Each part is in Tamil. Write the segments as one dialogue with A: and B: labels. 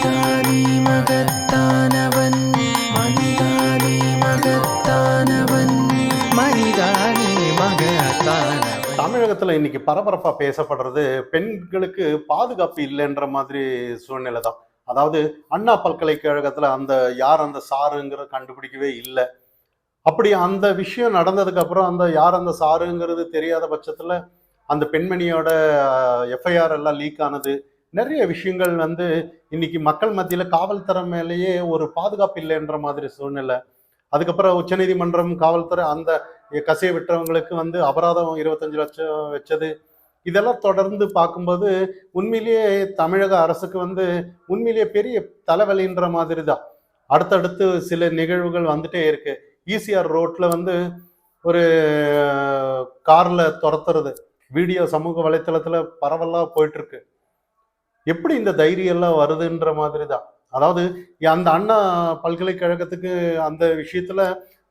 A: மனிதானே மகத்தானவன், மனிதானே மகத்தானவன், மனிதானே மகத்தானவன்.
B: தமிழகத்துல இன்னைக்கு பரபரப்பா பேசப்படுறது பெண்களுக்கு பாதுகாப்பு இல்லைன்ற மாதிரி சூழ்நிலை தான். அதாவது அண்ணா பல்கலைக்கழகத்துல யார் அந்த சாருங்கிறத கண்டுபிடிக்கவே இல்லை. அப்படி அந்த விஷயம் நடந்ததுக்கு அப்புறம் யார் அந்த சாருங்கிறது தெரியாத பட்சத்துல அந்த பெண்மணியோட எஃப்ஐஆர் எல்லாம் லீக் ஆனது. நிறைய விஷயங்கள் இன்னைக்கு மக்கள் மத்தியில காவல்துறை மேலேயே ஒரு பாதுகாப்பு இல்லைன்ற மாதிரி சூழ்நிலை. அதுக்கப்புறம் உச்சநீதிமன்றம் காவல்துறை அந்த கசையை விட்டவங்களுக்கு அபராதம் 25 லட்சம் வச்சது. இதெல்லாம் தொடர்ந்து பார்க்கும்போது உண்மையிலேயே தமிழக அரசுக்கு உண்மையிலேயே பெரிய தலைவலின்ற மாதிரி தான். அடுத்தடுத்து சில நிகழ்வுகள் வந்துட்டே இருக்கு. ஈசிஆர் ரோட்ல ஒரு கார்ல துரத்துறது வீடியோ சமூக வலைத்தளத்துல பரவலா போயிட்டு இருக்கு. எப்படி இந்த தைரியம் எல்லாம் வருதுன்ற மாதிரி தான். அதாவது அந்த அண்ணா பல்கலைக்கழகத்துக்கு அந்த விஷயத்துல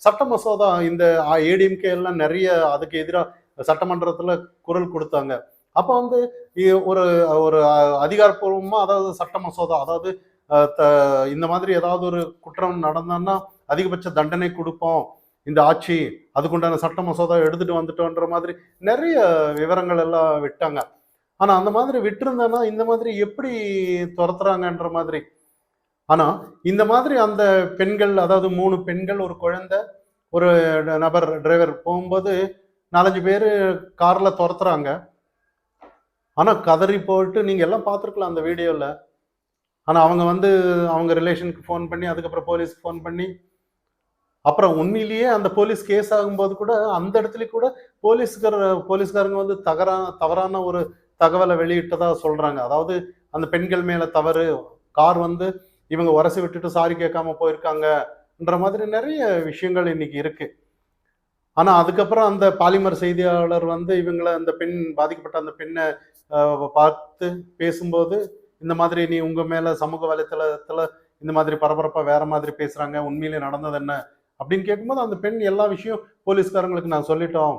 B: சட்ட மசோதா இந்த ஏடிஎம்கே எல்லாம் நிறைய அதுக்கு எதிராக சட்டமன்றத்துல குரல் கொடுத்தாங்க. அப்ப ஒரு ஒரு அதிகாரப்பூர்வமா அதாவது சட்ட மசோதா அதாவது இந்த மாதிரி ஏதாவது ஒரு குற்றம் நடந்தோம்னா அதிகபட்ச தண்டனை கொடுப்போம் இந்த ஆட்சி, அதுக்குண்டான சட்ட மசோதா எடுத்துட்டு வந்துட்டோன்ற மாதிரி நிறைய விவரங்கள் எல்லாம் விட்டாங்க. ஆனா அந்த மாதிரி விட்டுருந்தேன்னா இந்த மாதிரி எப்படி துரத்துறாங்கன்ற மாதிரி. ஆனா இந்த மாதிரி அந்த பெண்கள் அதாவது 3 பெண்கள் ஒரு குழந்தை ஒரு நபர் டிரைவர் போகும்போது 4-5 பேர் கார்ல துரத்துறாங்க. ஆனா கதறி போட்டு நீங்க எல்லாம் பார்த்துருக்கலாம் அந்த வீடியோல. ஆனா அவங்க அவங்க ரிலேஷனுக்கு ஃபோன் பண்ணி அதுக்கப்புறம் போலீஸ்க்கு ஃபோன் பண்ணி அப்புறம் உண்மையிலேயே அந்த போலீஸ் கேஸ் ஆகும்போது கூட அந்த இடத்துல கூட போலீஸ்காரங்க தவறான ஒரு தகவலை வெளியிட்டதா சொல்றாங்க. அதாவது அந்த பெண்கள் மேல தவறு, கார் இவங்க உரசி விட்டுட்டு சாரி கேட்காம போயிருக்காங்கன்ற மாதிரி நிறைய விஷயங்கள் இன்னைக்கு இருக்கு. ஆனா அதுக்கப்புறம் அந்த பாலிமர் செய்தியாளர் அந்த பெண் பாதிக்கப்பட்ட அந்த பெண்ணை பார்த்து பேசும்போது இந்த மாதிரி நீ உங்க மேல சமூக வலைத்தளத்துல இந்த மாதிரி பரபரப்பா வேற மாதிரி பேசுறாங்க, உண்மையிலே நடந்தது என்ன அப்படின்னு கேட்கும்போது அந்த பெண் எல்லா விஷயம் போலீஸ்காரங்களுக்கு நான் சொல்லிட்டோம்,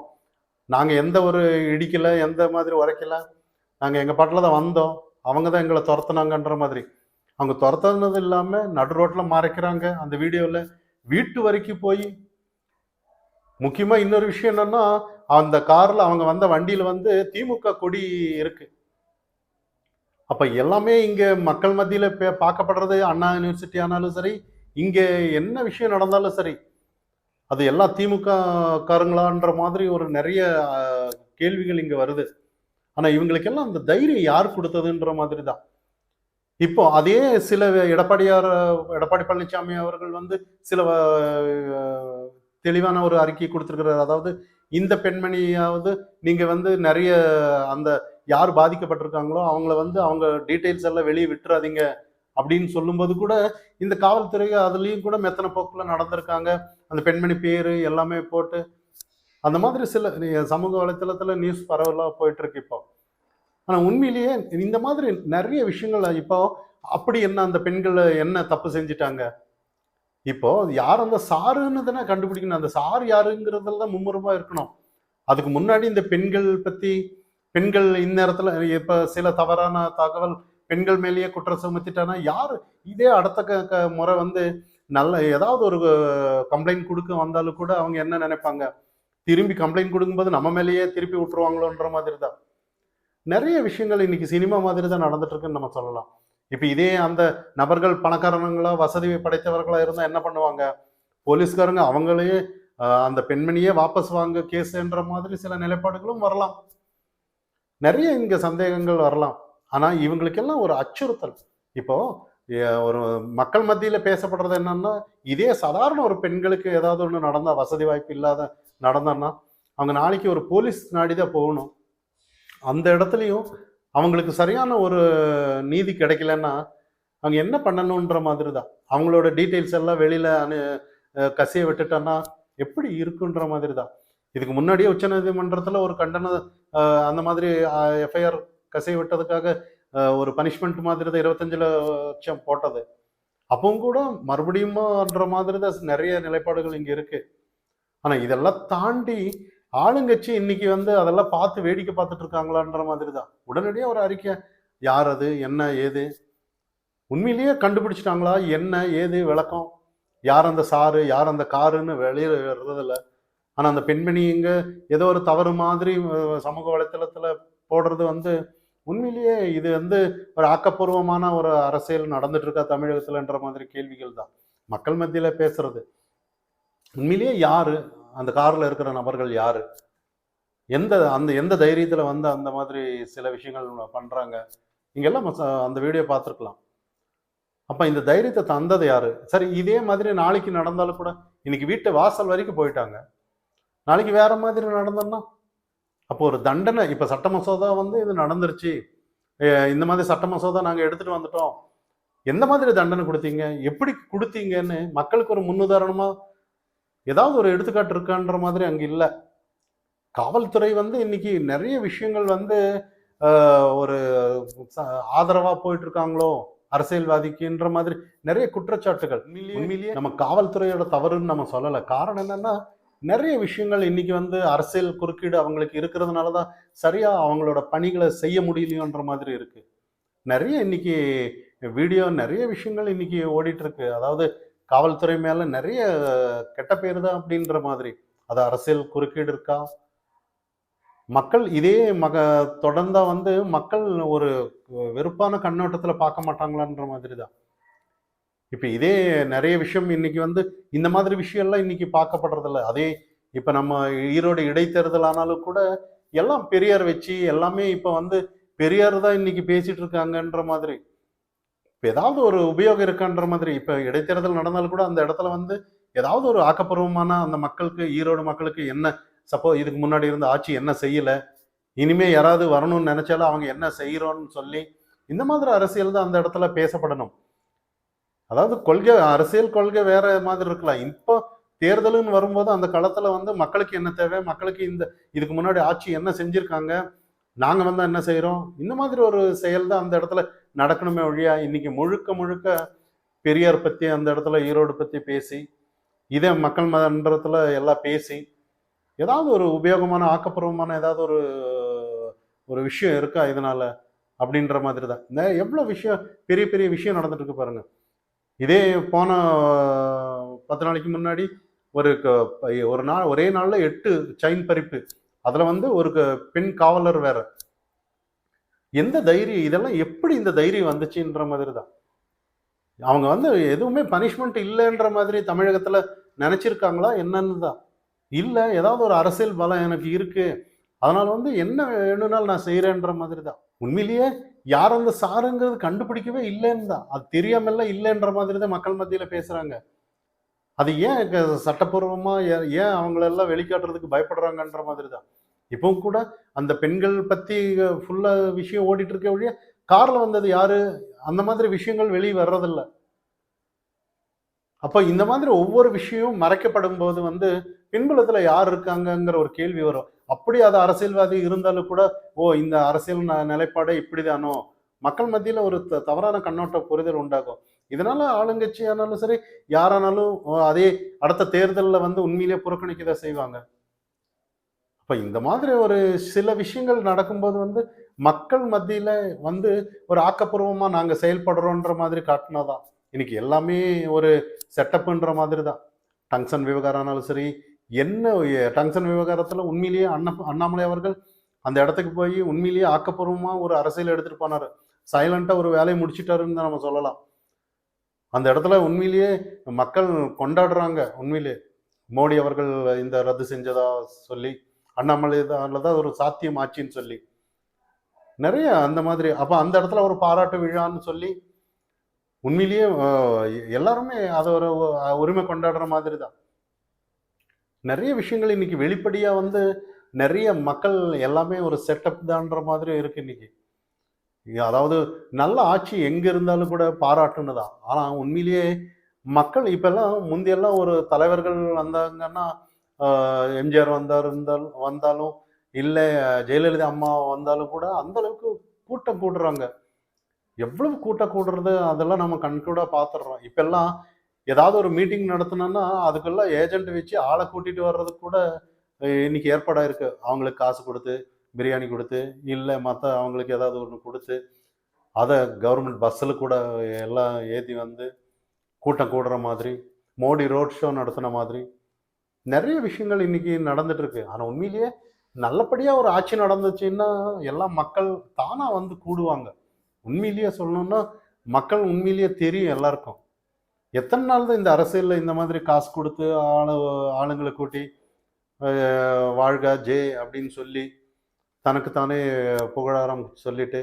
B: நாங்க எந்த ஒரு இடிக்கல எந்த மாதிரி உரைக்கல, நாங்க எங்க பாட்டில் தான் வந்தோம், அவங்க தான் எங்களை துரத்துனாங்கன்ற மாதிரி. அவங்க துரத்துனது இல்லாம நடு ரோட்ல மறைக்கிறாங்க அந்த வீடியோல. வீட்டு வரைக்கும் போய் முக்கியமா இன்னொரு விஷயம் என்னன்னா அந்த கார்ல அவங்க வந்த வண்டியில திமுக கொடி இருக்கு. அப்ப எல்லாமே இங்க மக்கள் மத்தியில பார்க்கப்படுறது அண்ணா யூனிவர்சிட்டி ஆனாலும் சரி, இங்க என்ன விஷயம் நடந்தாலும் சரி அது எல்லாம் திமுக காரங்களான்ற மாதிரி ஒரு நிறைய கேள்விகள் இங்க வருது. ஆனா இவங்களுக்கெல்லாம் அந்த தைரியம் யார் கொடுத்ததுன்ற மாதிரி தான். இப்போ அதே சில எடப்பாடி பழனிசாமி அவர்கள் சில தெளிவான ஒரு அறிக்கை கொடுத்திருக்கிறார். அதாவது இந்த பெண்மணியாவது நீங்க நிறைய அந்த யார் பாதிக்கப்பட்டிருக்காங்களோ அவங்கள அவங்க டீட்டெயில்ஸ் எல்லாம் வெளியே விட்டுறாதீங்க அப்படின்னு சொல்லும்போது கூட இந்த காவல்துறை அதுலயும் கூட மெத்தன போக்குல நடந்திருக்காங்க. அந்த பெண்மணி பேரு எல்லாமே போட்டு அந்த மாதிரி சில சமூக வலைத்தளத்துல நியூஸ் பரவலா போயிட்டு இருக்கு இப்போ. ஆனா உண்மையிலேயே இந்த மாதிரி நிறைய விஷயங்கள் இப்போ அப்படி என்ன அந்த பெண்கள் என்ன தப்பு செஞ்சுட்டாங்க, இப்போ யார் அந்த சாருன்னு தானே கண்டுபிடிக்கணும். அந்த சார் யாருங்கிறதுல தான் மும்முரமா இருக்கணும். அதுக்கு முன்னாடி இந்த பெண்கள் இந்நேரத்துல இப்ப சில தவறான தகவல் பெண்கள் மேலேயே குற்றம் சுமத்திட்டானா யாரு இதே அடுத்த முறை நல்ல ஏதாவது ஒரு கம்ப்ளைண்ட் கொடுக்க வந்தாலும் கூட அவங்க என்ன நினைப்பாங்க, திரும்பி கம்ப்ளைண்ட் கொடுக்கும்போது நம்ம மேலேயே திருப்பி விட்டுருவாங்களோன்ற மாதிரி தான் நிறைய விஷயங்கள் இன்னைக்கு சினிமா மாதிரி தான் நடந்துட்டு இருக்குன்னு நம்ம சொல்லலாம். இப்ப இதே அந்த நபர்கள் பணக்காரங்களா வசதி படைத்தவர்களா இருந்தா என்ன பண்ணுவாங்க, போலீஸ்காரங்க அவங்களையே அந்த பெண்மணியே வாபஸ் வாங்க கேஸ்ன்ற மாதிரி சில நிலைப்பாடுகளும் வரலாம். நிறைய இங்க சந்தேகங்கள் வரலாம். ஆனா இவங்களுக்கெல்லாம் ஒரு அச்சுறுத்தல். இப்போ ஒரு மக்கள் மத்தியில பேசப்படுறது என்னன்னா இதே சாதாரண ஒரு பெண்களுக்கு ஏதாவது ஒண்ணு நடந்தா வசதி வாய்ப்பு இல்லாத நடந்தா அவங்க நாளைக்கு ஒரு போலீஸ் நாடிதான் போகணும். அந்த இடத்துலையும் அவங்களுக்கு சரியான ஒரு நீதி கிடைக்கலன்னா அவங்க என்ன பண்ணணுன்ற மாதிரி தான். அவங்களோட டீட்டெயில்ஸ் எல்லாம் வெளியில கசிய விட்டுட்டோன்னா எப்படி இருக்குன்ற மாதிரி தான். இதுக்கு முன்னாடியே உச்சநீதிமன்றத்துல ஒரு கண்டன அந்த மாதிரி எஃப்ஐஆர் கசிய விட்டதுக்காக ஒரு பனிஷ்மெண்ட் மாதிரி தான் 25 லட்சம் போட்டது. அப்பவும் கூட மறுபடியும்ன்ற மாதிரி தான் நிறைய நிலைப்பாடுகள் இங்க இருக்கு. ஆனா இதெல்லாம் தாண்டி ஆளுங்கட்சி இன்னைக்கு அதெல்லாம் பார்த்து வேடிக்கை பார்த்துட்டு இருக்காங்களான்ற மாதிரி தான். உடனடியாக ஒரு அறிக்கை, யார் அது என்ன ஏது, உண்மையிலேயே கண்டுபிடிச்சிட்டாங்களா, என்ன ஏது விளக்கம், யார் அந்த சாரு யார் அந்த காருன்னு வெளியில வர்றதில்ல. ஆனா அந்த பெண்மணிங்க ஏதோ ஒரு தவறு மாதிரி சமூக வலைத்தளத்துல போடுறது வந்து உண்மையிலேயே இது வந்து ஒரு ஆக்கப்பூர்வமான ஒரு அரசியல் நடந்துட்டு இருக்கா தமிழகத்துலன்ற மாதிரி கேள்விகள் தான் மக்கள் மத்தியில பேசுறது. உண்மையிலேயே யாரு அந்த கார்ல இருக்கிற நபர்கள் யாரு, எந்த தைரியத்துல வந்து அந்த மாதிரி சில விஷயங்கள் பண்றாங்க. இங்கெல்லாம் அந்த வீடியோ பார்த்துருக்கலாம். அப்ப இந்த தைரியத்தை தந்தது யாரு? சரி, இதே மாதிரி நாளைக்கு நடந்தாலும் கூட, இன்னைக்கு வீட்டு வாசல் வரைக்கும் போயிட்டாங்க, நாளைக்கு வேற மாதிரி நடந்தோம்னா அப்போ ஒரு தண்டனை. இப்ப சட்ட மசோதா வந்து இது நடந்துருச்சு, இந்த மாதிரி சட்ட மசோதா நாங்க எடுத்துட்டு வந்துட்டோம், எந்த மாதிரி தண்டனை கொடுத்தீங்க, எப்படி கொடுத்தீங்கன்னு மக்களுக்கு ஒரு முன்னுதாரணமா ஏதாவது ஒரு எடுத்துக்காட்டு இருக்கான்ற மாதிரி அங்க இல்ல. காவல்துறை வந்து இன்னைக்கு நிறைய விஷயங்கள் வந்து ஒரு ஆதரவா போயிட்டு இருக்காங்களோ அரசியல்வாதிக்குன்ற மாதிரி நிறைய குற்றச்சாட்டுகள். உண்மையிலேயே நம்ம காவல்துறையோட தவறுன்னு நம்ம சொல்லல. காரணம் என்னன்னா, நிறைய விஷயங்கள் இன்னைக்கு வந்து அரசியல் குறுக்கீடு அவங்களுக்கு இருக்கிறதுனாலதான் சரியா அவங்களோட பணிகளை செய்ய முடியலையோன்ற மாதிரி இருக்கு. நிறைய இன்னைக்கு வீடியோ நிறைய விஷயங்கள் இன்னைக்கு ஓடிட்டு இருக்கு. அதாவது காவல்துறை மேல நிறைய கெட்ட பேரு தான் அப்படின்ற மாதிரி. அது அரசியல் குறுக்கீடு இருக்கா, மக்கள் இதே தொடர்ந்தா வந்து மக்கள் ஒரு வெறுப்பான கண்ணோட்டத்துல பார்க்க மாட்டாங்களான்ற மாதிரி தான். இப்ப இதே நிறைய விஷயம் இன்னைக்கு வந்து இந்த மாதிரி விஷயம் எல்லாம் இன்னைக்கு பார்க்கப்படுறது இல்ல. அதே இப்ப நம்ம ஈரோடு இடைத்தேர்தல் ஆனாலும் கூட எல்லாம் பெரியார் வச்சு எல்லாமே இப்ப வந்து பெரியார் தான் இன்னைக்கு பேசிட்டு இருக்காங்கன்ற மாதிரி. இப்ப ஏதாவது ஒரு உபயோகம் இருக்கான்ற மாதிரி. இப்ப இடைத்தேர்தல் நடந்தாலும் கூட அந்த இடத்துல வந்து ஏதாவது ஒரு ஆக்கப்பூர்வமான அந்த மக்களுக்கு, ஈரோடு மக்களுக்கு என்ன இதுக்கு முன்னாடி இருந்த ஆட்சி என்ன செய்யல, இனிமே யாராவது வரணும்னு நினைச்சாலும் அவங்க என்ன செய்யறோம்னு சொல்லி இந்த மாதிரி அரசியல் தான் அந்த இடத்துல பேசப்படணும். அதாவது அரசியல் கொள்கை வேற மாதிரி இருக்கலாம். இப்போ தேர்தல்னு வரும்போது அந்த களத்துல வந்து மக்களுக்கு என்ன தேவை, மக்களுக்கு இதுக்கு முன்னாடி ஆட்சி என்ன செஞ்சிருக்காங்க, நாங்க வந்தா என்ன செய்யறோம், இந்த மாதிரி ஒரு செயல் தான் அந்த இடத்துல நடக்கணுமே ஒழியா இன்னைக்கு முழுக்க முழுக்க பெரியார் பத்தி அந்த இடத்துல ஈரோடு பத்தி பேசி, இதே மக்கள் மன்றத்துல எல்லாம் பேசி ஏதாவது ஒரு உபயோகமான ஆக்கப்பூர்வமான ஏதாவது ஒரு ஒரு விஷயம் இருக்கா இதனால அப்படின்ற மாதிரி தான். இந்த எவ்வளவு விஷயம் பெரிய பெரிய விஷயம் நடந்துட்டு இருக்கு பாருங்க. இதே போன 10 நாளைக்கு முன்னாடி ஒரு நாள் ஒரே நாள்ல 8 செயின் பறிப்பு. அதுல வந்து ஒரு பெண் காவலர் வேற. எந்த தைரியம், இதெல்லாம் எப்படி இந்த தைரியம் வந்துச்சுன்ற மாதிரி தான். அவங்க வந்து எதுவுமே பனிஷ்மெண்ட் இல்லைன்ற மாதிரி தமிழகத்துல நினைச்சிருக்காங்களா என்னன்னு தான். இல்ல, ஏதாவது ஒரு அரசியல் பலம் எனக்கு இருக்கு, அதனால வந்து என்ன வேணும்னாலும் நான் செய்யறேன்ற மாதிரி தான். உண்மையிலேயே யார் அந்த சாருங்கிறது கண்டுபிடிக்கவே இல்லைன்னு தான், அது தெரியாமல்லாம் இல்லைன்ற மாதிரி தான் மக்கள் மத்தியில பேசுறாங்க. அது ஏன் சட்டப்பூர்வமா ஏன் அவங்களெல்லாம் வெளிக்காட்டுறதுக்கு பயப்படுறாங்கன்ற மாதிரி தான். இப்பவும் கூட அந்த பெண்கள் பத்தி ஃபுல்லா விஷயம் ஓடிட்டு இருக்க ஒழிய கார்ல வந்தது யாரு, அந்த மாதிரி விஷயங்கள் வெளியே வர்றதில்ல. அப்ப இந்த மாதிரி ஒவ்வொரு விஷயமும் மறைக்கப்படும் போது வந்து பின்புலத்துல யார் இருக்காங்கங்கிற ஒரு கேள்வி வரும். அப்படி அது அரசியல்வாதி இருந்தாலும் கூட, ஓ இந்த அரசியல் நிலைப்பாடே இப்படிதானோ, மக்கள் மத்தியில ஒரு தவறான கண்ணோட்ட புரிதல் உண்டாகும். இதனால ஆளுங்கட்சி ஆனாலும் சரி, யாரானாலும் அதே அடுத்த தேர்தல்ல வந்து உண்மையிலேயே புறக்கணிக்கதான் செய்வாங்க. அப்ப இந்த மாதிரி ஒரு சில விஷயங்கள் நடக்கும்போது வந்து மக்கள் மத்தியில வந்து ஒரு ஆக்கப்பூர்வமா நாங்க செயல்படுறோன்ற மாதிரி காட்டினாதான். இன்னைக்கு எல்லாமே ஒரு செட்டப்ன்ற மாதிரி தான். டங்ஷன் விவகாரம் ஆனாலும் சரி, என்ன டங்ஷன் விவகாரத்துல உண்மையிலேயே அண்ணாமலை அவர்கள் அந்த இடத்துக்கு போய் உண்மையிலேயே ஆக்கப்பூர்வமா ஒரு அரசியல் எடுத்துட்டு போனாரு. சைலண்டா ஒரு வேலையை முடிச்சிட்டாருன்னு தான் நம்ம சொல்லலாம். அந்த இடத்துல உண்மையிலேயே மக்கள் கொண்டாடுறாங்க. உண்மையிலேயே மோடி அவர்கள் இந்த ரத்து செஞ்சதா சொல்லி, அண்ணாமலை தான் ஒரு சாத்தியம் ஆச்சுன்னு சொல்லி நிறைய அந்த மாதிரி. அப்ப அந்த இடத்துல ஒரு பாராட்டு விழான்னு சொல்லி உண்மையிலேயே எல்லாருமே அதை ஒரு உரிமை கொண்டாடுற மாதிரி தான். நிறைய விஷயங்கள் இன்னைக்கு வெளிப்படையா வந்து நிறைய மக்கள் எல்லாமே ஒரு செட்டப் தான்ற மாதிரி இருக்கு இன்னைக்கு. அதாவது நல்ல ஆட்சி எங்க இருந்தாலும் கூட பாராட்டுன்னு. ஆனா உண்மையிலேயே மக்கள் இப்பெல்லாம் முந்தியெல்லாம் ஒரு தலைவர்கள் வந்தாங்கன்னா, எம்ஜிஆர் வந்தாலும் இல்ல ஜெயலலிதா அம்மா வந்தாலும் கூட அந்த அளவுக்கு கூட்டம் கூடுறாங்க. எவ்வளவு கூட்டம் கூடுறது அதெல்லாம் நம்ம கண்கூட பார்த்துடுறோம். இப்பெல்லாம் ஏதாவது ஒரு மீட்டிங் நடத்தணும்னா அதுக்கெல்லாம் ஏஜென்ட் வச்சு ஆளை கூட்டிட்டு வர்றதுக்கு கூட இன்னைக்கு ஏற்பாடா இருக்கு. அவங்களுக்கு காசு கொடுத்து, பிரியாணி கொடுத்து, இல்ல மத்த அவங்களுக்கு ஏதாவது ஒண்ணு கொடுத்து, அதை கவர்மெண்ட் பஸ்ஸில் கூட எல்லாம் ஏற்றி வந்து கூட்டம் கூடுற மாதிரி, மோடி ரோட் ஷோ நடத்தின மாதிரி நிறைய விஷயங்கள் இன்னைக்கு நடந்துட்டு இருக்கு. ஆனால் உண்மையிலேயே நல்லபடியாக ஒரு ஆட்சி நடந்துச்சுன்னா எல்லாம் மக்கள் தானாக வந்து கூடுவாங்க. உண்மையிலேயே சொல்லணும்னா மக்கள் உண்மையிலேயே தெரியும் எல்லாருக்கும். எத்தனை நாள் தான் இந்த அரசியலில் இந்த மாதிரி காசு கொடுத்து ஆளுங்களை கூட்டி வாழ்க ஜே அப்படின்னு சொல்லி தனக்குத்தானே புகழாரம் சொல்லிட்டு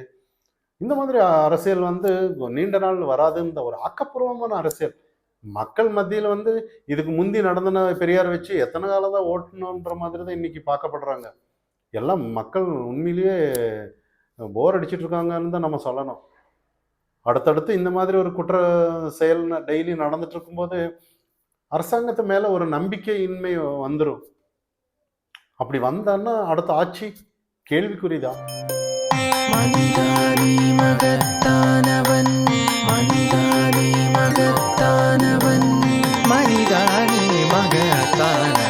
B: இந்த மாதிரி அரசியல் வந்து நீண்ட நாள் வராதுன்ற ஒரு ஆக்கப்பூர்வமான அரசியல். மக்கள் மத்தியில் வந்து இதுக்கு முந்தி நடந்தன பெரியார் வச்சு எத்தனை காலம் தான் ஓட்டணுன்ற மாதிரி தான் இன்னைக்கு பார்க்கப்படுறாங்க. எல்லாம் மக்கள் உண்மையிலேயே போர் அடிச்சிட்டு இருக்காங்கன்னு தான் நம்ம சொல்லணும். அடுத்தடுத்து இந்த மாதிரி ஒரு குற்ற செயல் டெய்லி நடந்துட்டு இருக்கும்போது அரசாங்கத்து மேல ஒரு நம்பிக்கையின்மை வந்துடும். அப்படி வந்தான்னா அடுத்த ஆட்சி கேள்விக்குறிதான்.
A: மனிதானி மகத்தானவன், மனிதானி மகத்தானவன், மனிதானி மகத்தானவன்.